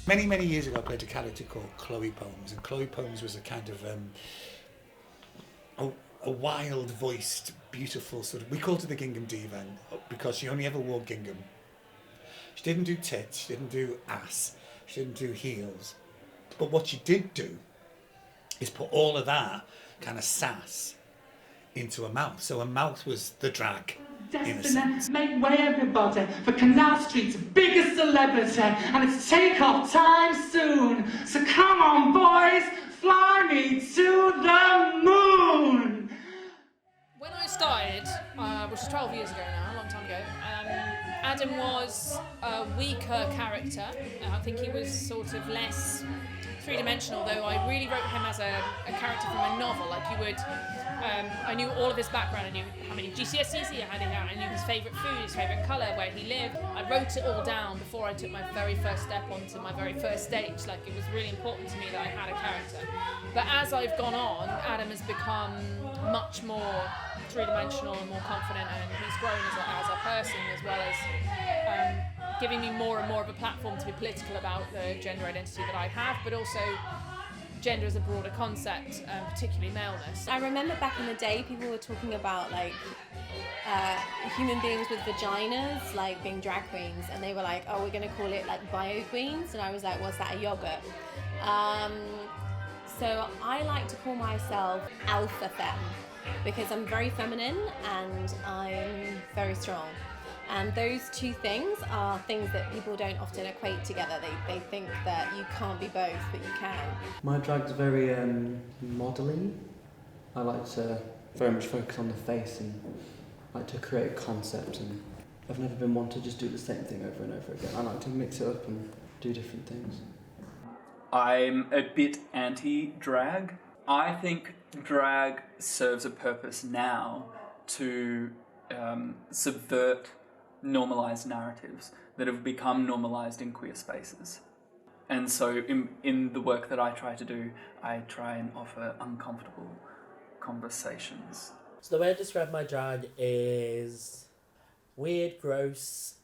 Many, many years ago I played a character called Chloe Poems, and Chloe Poems was a kind of a wild-voiced, beautiful sort of... We called her the Gingham Diva because she only ever wore gingham. She didn't do tits, she didn't do ass, she didn't do heels. But what she did do is put all of that kind of sass into her mouth. So her mouth was the drag. Destiny, make way everybody for Canal Street's biggest celebrity, and it's take-off time soon. So come on, boys, fly me to the moon. When I started, which was 12 years ago now, a long time ago, Adam was a weaker character. I think he was sort of less three-dimensional, though I really wrote him as a character from a novel. Like you would, I knew all of his background, I knew how many GCSEs he had, I knew his favourite food, his favourite colour, where he lived. I wrote it all down before I took my very first step onto my very first stage. Like it was really important to me that I had a character. But as I've gone on, Adam has become much more three-dimensional and more confident, and he's grown as a person, as well as giving me more and more of a platform to be political about the gender identity that I have, but also gender as a broader concept, particularly maleness. I remember back in the day people were talking about like human beings with vaginas like being drag queens, and they were like, oh, we're going to call it like bio queens, and I was like, what's that, a yogurt? So I like to call myself alpha femme because I'm very feminine and I'm very strong. And those two things are things that people don't often equate together. They think that you can't be both, but you can. My drag's very modelly. I like to very much focus on the face and like to create a concept, and I've never been one to just do the same thing over and over again. I like to mix it up and do different things. I'm a bit anti-drag. I think drag serves a purpose now to subvert normalised narratives that have become normalised in queer spaces. And so in the work that I try to do, I try and offer uncomfortable conversations. So the way I describe my drag is weird, gross,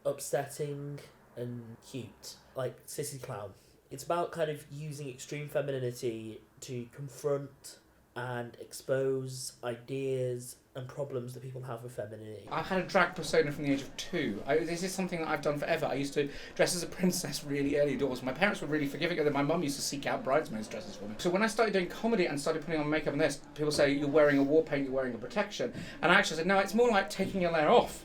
upsetting and cute, like Sissy Clown. It's about kind of using extreme femininity to confront and expose ideas and problems that people have with femininity. I had a drag persona from the age of 2. This is something that I've done forever. I used to dress as a princess really early doors. My parents were really forgiving of it. My mum used to seek out bridesmaids' dresses for me. So when I started doing comedy and started putting on makeup and this, people say, you're wearing a war paint, you're wearing a protection. And I actually said, no, it's more like taking a layer off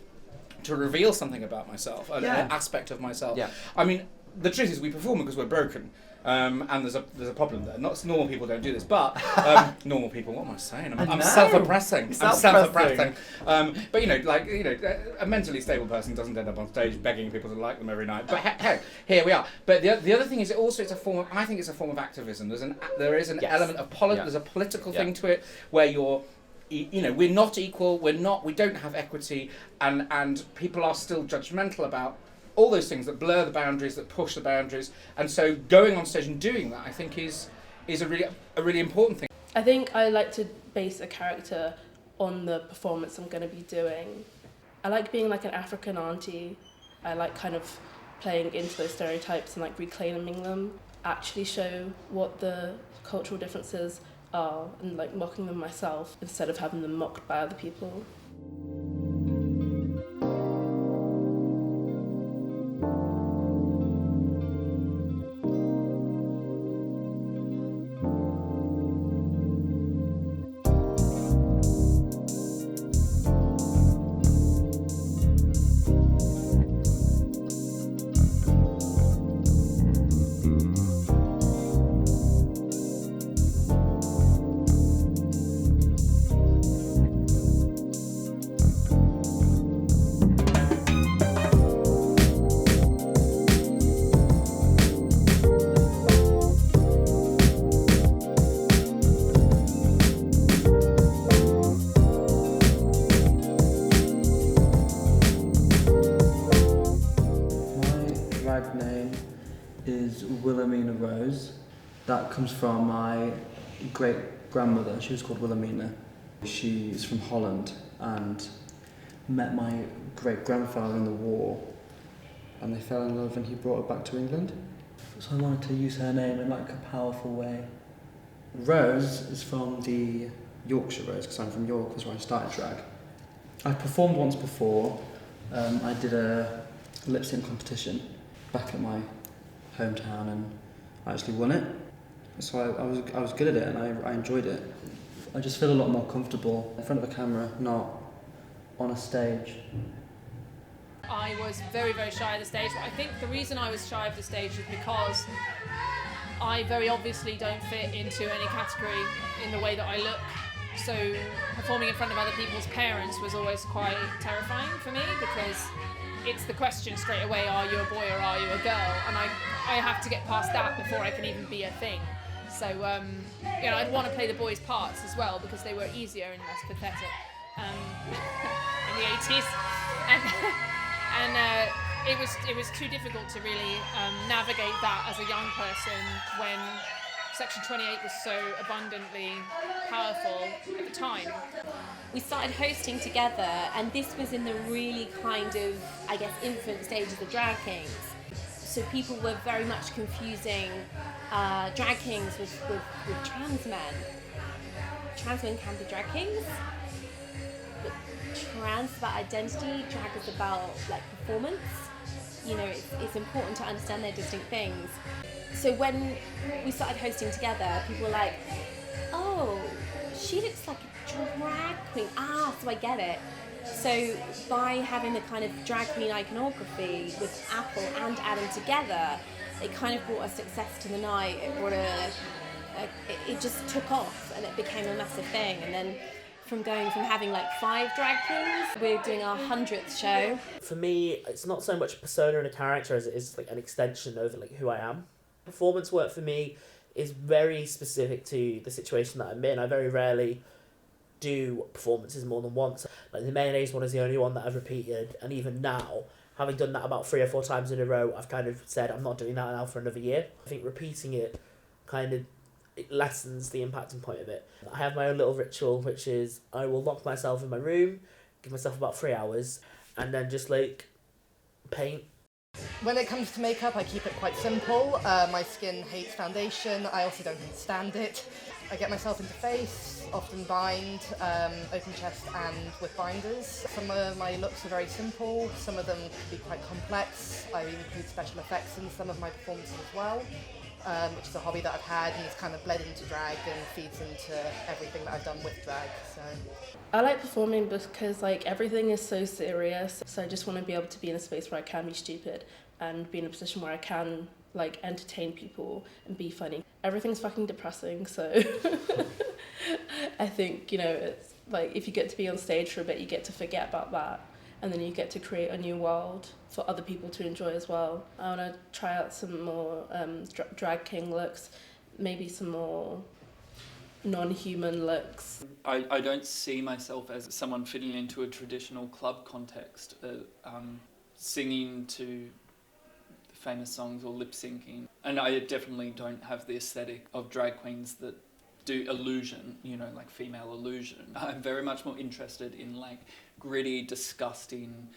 to reveal something about myself, an aspect of myself. Yeah. I mean, the truth is we perform because we're broken. And there's a problem there. Not normal people don't do this, but normal people. What am I saying? I'm self-oppressing. I'm self-oppressing. But a mentally stable person doesn't end up on stage begging people to like them every night. But hey, here we are. But the other thing is, it's a form of. I think it's a form of activism. There is an element of There's a political thing to it where you're. We're not equal. We don't have equity, and people are still judgmental about all those things that blur the boundaries, that push the boundaries, and so going on stage and doing that, I think, is a really important thing. I think I like to base a character on the performance I'm going to be doing. I like being like an African auntie. I like kind of playing into those stereotypes and like reclaiming them, actually show what the cultural differences are and like mocking them myself instead of having them mocked by other people. That comes from my great-grandmother. She was called Wilhelmina. She's from Holland and met my great-grandfather in the war, and they fell in love and he brought her back to England. So I wanted to use her name in like a powerful way. Rose is from the Yorkshire Rose, because I'm from York, that's where I started drag. I've performed once before. I did a lip sync competition back at my hometown and I actually won it. So I was good at it and I enjoyed it. I just feel a lot more comfortable in front of a camera, not on a stage. I was very, very shy of the stage, but I think the reason I was shy of the stage is because I very obviously don't fit into any category in the way that I look. So performing in front of other people's parents was always quite terrifying for me, because it's the question straight away, are you a boy or are you a girl? And I have to get past that before I can even be a thing. So, I'd want to play the boys' parts as well, because they were easier and less pathetic in the 80s. And it was too difficult to really navigate that as a young person when Section 28 was so abundantly powerful at the time. We started hosting together, and this was in the really kind of, I guess, infant stage of the drag kings. So people were very much confusing drag kings with trans men. Trans men can be drag kings, but trans is about identity, drag is about like performance. You know, it's important to understand they're distinct things. So when we started hosting together, people were like, oh, she looks like a drag queen. So I get it. So by having the kind of drag queen iconography with Apple and Adam together, it kind of brought a success to the night. It brought it just took off and it became a massive thing. And then from having like 5 drag kings, we're doing our 100th show. For me, it's not so much a persona and a character as it is like an extension of like who I am. Performance work for me is very specific to the situation that I'm in. I very rarely do performances more than once. Like the mayonnaise one is the only one that I've repeated, and even now, having done that about 3 or 4 times in a row, I've kind of said I'm not doing that now for another year. I think repeating it kind of it lessens the impacting point of it. I have my own little ritual, which is I will lock myself in my room, give myself about 3 hours, and then just like paint. When it comes to makeup, I keep it quite simple. My skin hates foundation. I also don't understand it. I get myself into face, often bind, open chest and with binders. Some of my looks are very simple. Some of them can be quite complex. I include special effects in some of my performances as well, which is a hobby that I've had and it's kind of bled into drag and feeds into everything that I've done with drag. So I like performing because like everything is so serious, so I just want to be able to be in a space where I can be stupid and be in a position where I can like entertain people and be funny. Everything's fucking depressing, so I think, it's like if you get to be on stage for a bit, you get to forget about that and then you get to create a new world for other people to enjoy as well. I want to try out some more drag king looks, maybe some more non-human looks. I don't see myself as someone fitting into a traditional club context, singing to famous songs or lip syncing. And I definitely don't have the aesthetic of drag queens that do illusion, like female illusion. I'm very much more interested in like gritty, disgusting,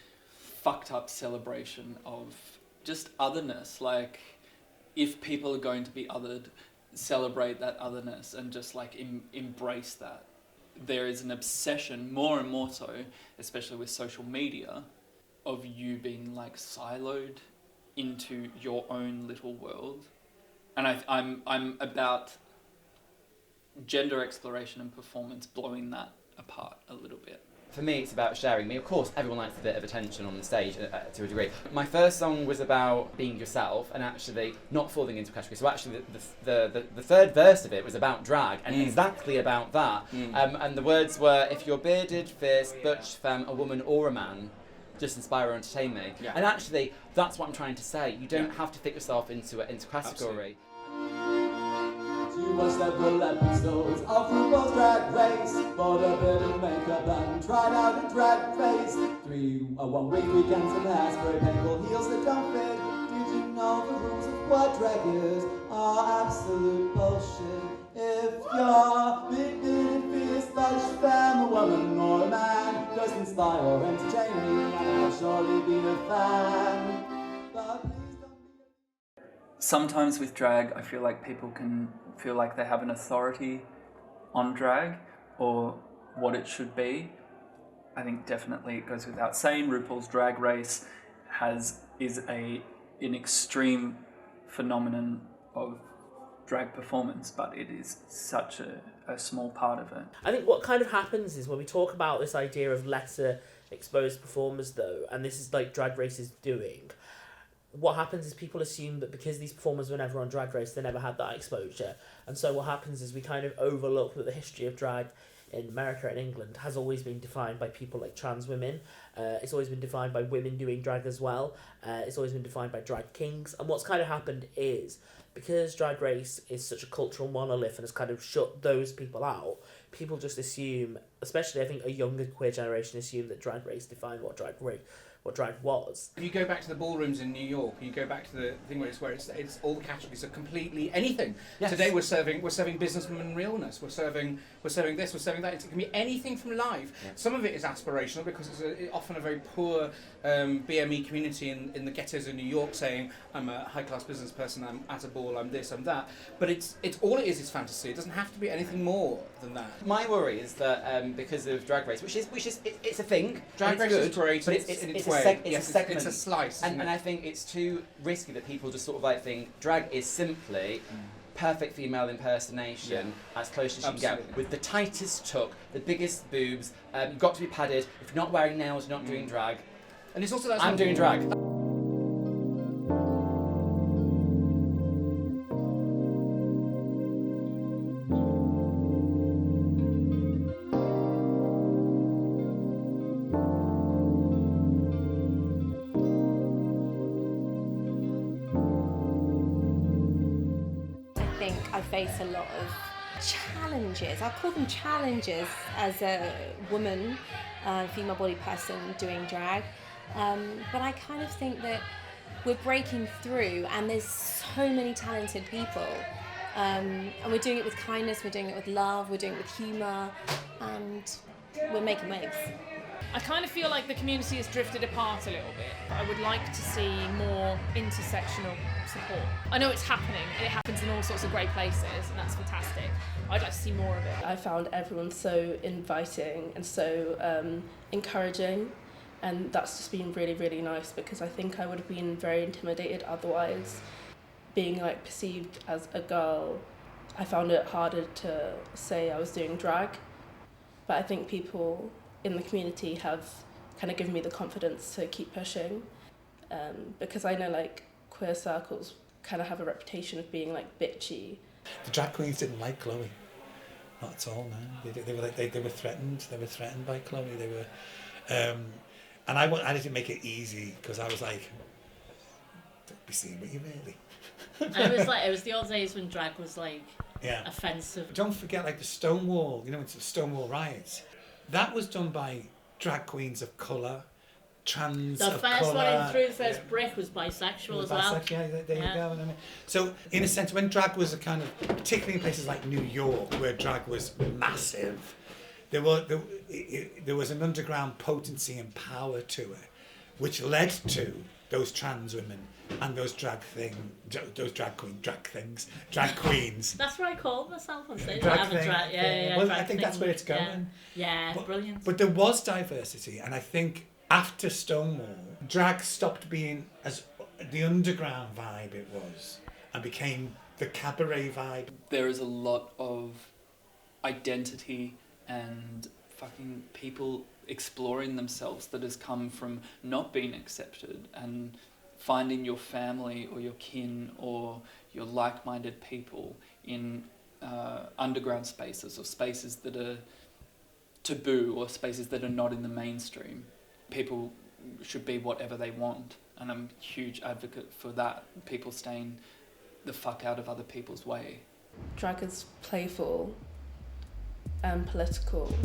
fucked up celebration of just otherness. Like if people are going to be othered, celebrate that otherness and just like embrace that. There is an obsession, more and more so, especially with social media, of you being like siloed into your own little world. And I'm about gender exploration and performance blowing that apart a little bit. For me, it's about sharing me. Of course, everyone likes a bit of attention on the stage to a degree. My first song was about being yourself and actually not falling into a category. So actually, the third verse of it was about drag and exactly about that. And the words were, if you're bearded, fierce, butch, femme, a woman or a man, just inspire or entertain me. Yeah. And actually, that's what I'm trying to say. You don't have to fit yourself into category. You watched several episodes of RuPaul's Drag Race, bought a bit of makeup and tried out a drag face. 1 week weekends and hairspray, painful heels that don't fit. Did you know the rules of what drag is are absolute bullshit? If you're big, bearded, fierce, butch, femme, a woman or a man, just inspire or entertain me, and I'll surely be a fan. But please don't be sometimes with drag, I feel like people can feel like they have an authority on drag or what it should be. I think definitely it goes without saying, RuPaul's Drag Race is an extreme phenomenon of drag performance, but it is such a small part of it. I think what kind of happens is when we talk about this idea of lesser exposed performers, though, and this is like Drag Race is doing, what happens is people assume that because these performers were never on Drag Race, they never had that exposure. And so what happens is we kind of overlook that the history of drag in America and England has always been defined by people like trans women. It's always been defined by women doing drag as well. It's always been defined by drag kings. And what's kind of happened is, because Drag Race is such a cultural monolith and has kind of shut those people out, people just assume, especially I think a younger queer generation, assume that Drag Race defined what drag was. If you go back to the ballrooms in New York, you go back to the thing where it's all the categories are completely anything. Yes. Today we're serving businesswoman realness. We're serving this. We're serving that. It can be anything from life. Yeah. Some of it is aspirational because it's often a very poor BME community in the ghettos of New York saying, I'm a high class business person. I'm at a ball. I'm this. I'm that. But it's all it is fantasy. It doesn't have to be anything more than that. My worry is that because of Drag Race, which is it's a thing. Drag Race is great, but it's a segment. It's a slice. And I think it's too risky that people just sort of like think drag is simply perfect female impersonation as close as you can get, with the tightest tuck, the biggest boobs. You've got to be padded. If you're not wearing nails, you're not doing drag. And it's also that I'm doing drag. I face a lot of challenges. I'll call them challenges as a woman, female body person doing drag. But I kind of think that we're breaking through and there's so many talented people. And we're doing it with kindness, we're doing it with love, we're doing it with humour, and we're making waves. I kind of feel like the community has drifted apart a little bit. I would like to see more intersectional support. I know it's happening, and it happens in all sorts of great places, and that's fantastic. I'd like to see more of it. I found everyone so inviting and so encouraging, and that's just been really, really nice, because I think I would have been very intimidated otherwise. Being like perceived as a girl, I found it harder to say I was doing drag, but I think people in the community have kind of given me the confidence to keep pushing, because I know like queer circles kind of have a reputation of being like bitchy. The drag queens didn't like Chloe, not at all. No, they were threatened. They were threatened by Chloe. They were, and I didn't make it easy because I was like, don't be seeing me really. And it was the old days when drag was like offensive. Don't forget like the Stonewall. It's the Stonewall riots. That was done by drag queens of colour, trans of colour. The first one in through the first brick was bisexual as well. Yeah, there you go. So, in a sense, when drag was a kind of, particularly in places like New York, where drag was massive, there was an underground potency and power to it, which led to those trans women and those drag queens. That's what I called myself on stage. Well, I think that's where it's going. Yeah, brilliant. But there was diversity, and I think after Stonewall, drag stopped being as the underground vibe it was, and became the cabaret vibe. There is a lot of identity and fucking people exploring themselves that has come from not being accepted and finding your family or your kin or your like-minded people in underground spaces or spaces that are taboo or spaces that are not in the mainstream. People should be whatever they want, and I'm a huge advocate for that. People staying the fuck out of other people's way. Drag is playful and political,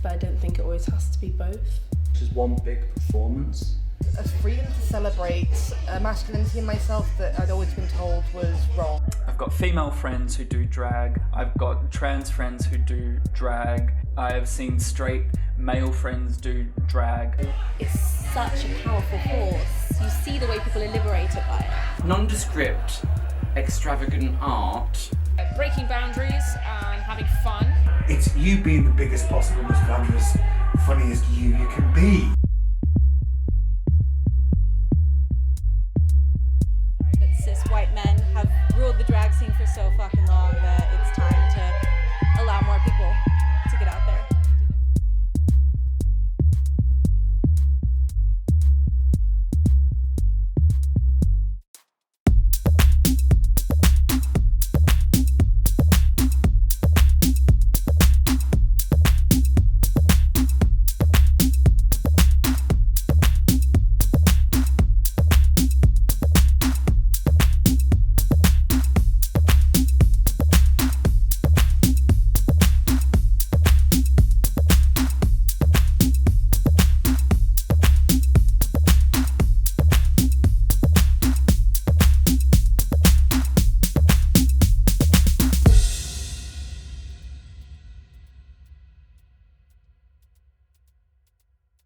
but I don't think it always has to be both. Just one big performance. A freedom to celebrate a masculinity in myself that I'd always been told was wrong. I've got female friends who do drag. I've got trans friends who do drag. I have seen straight male friends do drag. It's such a powerful force. you see the way people are liberated by it. Nondescript, extravagant art. Breaking boundaries and having fun. It's you being the biggest possible, most glamorous, funniest you can be.